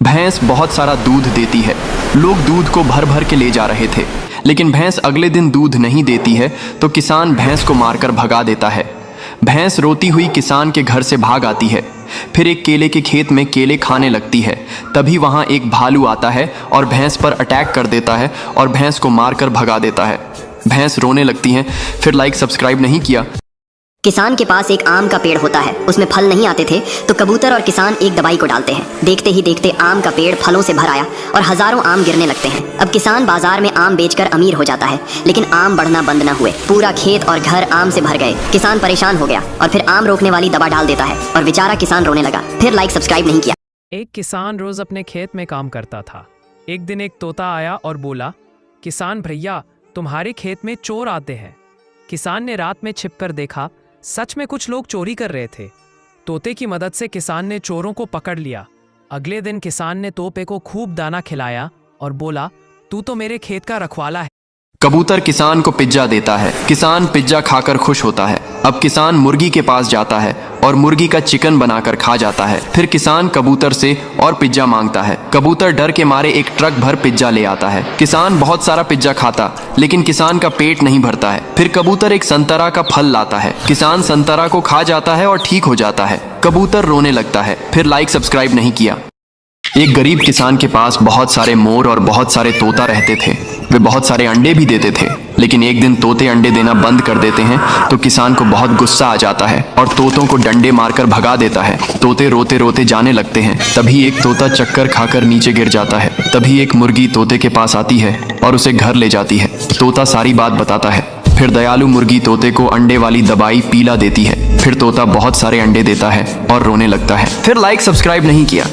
भैंस बहुत सारा दूध देती है। लोग दूध को भर भर के ले जा रहे थे, लेकिन भैंस अगले दिन दूध नहीं देती है तो किसान भैंस को मारकर भगा देता है। भैंस रोती हुई किसान के घर से भाग आती है। फिर एक केले के खेत में केले खाने लगती है। तभी वहाँ एक भालू आता है और भैंस पर अटैक कर देता है और भैंस को मारकर भगा देता है। भैंस रोने लगती हैं। फिर लाइक सब्सक्राइब नहीं किया। किसान के पास एक आम का पेड़ होता है। उसमें फल नहीं आते थे तो कबूतर और किसान एक दवाई को डालते हैं। देखते ही देखते आम का पेड़ फलों से भर आया और हजारों आम गिरने लगते हैं। अब किसान बाजार में आम बेचकर अमीर हो जाता है, लेकिन आम बढ़ना बंद न हुए। पूरा खेत और घर आम से भर गए। किसान परेशान हो गया और फिर आम रोकने वाली दवा डाल देता है और बेचारा किसान रोने लगा। फिर लाइक सब्सक्राइब नहीं किया। एक किसान रोज अपने खेत में काम करता था। एक दिन एक तोता आया और बोला, किसान भैया, तुम्हारे खेत में चोर आते हैं। किसान ने रात में छिपकर देखा, सच में कुछ लोग चोरी कर रहे थे। तोते की मदद से किसान ने चोरों को पकड़ लिया। अगले दिन किसान ने तोते को खूब दाना खिलाया और बोला, तू तो मेरे खेत का रखवाला है। कबूतर किसान को पिज्जा देता है। किसान पिज्जा खाकर खुश होता है। अब किसान मुर्गी के पास जाता है और मुर्गी का चिकन बनाकर खा जाता है। फिर किसान कबूतर से और पिज्जा मांगता है। कबूतर डर के मारे एक ट्रक भर पिज्जा ले आता है। किसान बहुत सारा पिज्जा खाता, लेकिन किसान का पेट नहीं भरता है। फिर कबूतर एक संतरा का फल लाता है। किसान संतरा को खा जाता है और ठीक हो जाता है। कबूतर रोने लगता है। फिर लाइक सब्सक्राइब नहीं किया। एक गरीब किसान के पास बहुत सारे मोर और बहुत सारे तोता रहते थे। वे बहुत सारे अंडे भी देते थे, लेकिन एक दिन तोते अंडे देना बंद कर देते हैं तो किसान को बहुत गुस्सा आ जाता है और तोतों को डंडे मारकर भगा देता है। तोते रोते रोते जाने लगते हैं। तभी एक तोता चक्कर खाकर नीचे गिर जाता है। तभी एक मुर्गी तोते के पास आती है और उसे घर ले जाती है। तोता सारी बात बताता है। फिर दयालु मुर्गी तोते को अंडे वाली दवाई पीला देती है। फिर तोता बहुत सारे अंडे देता है और रोने लगता है। फिर लाइक सब्सक्राइब नहीं किया।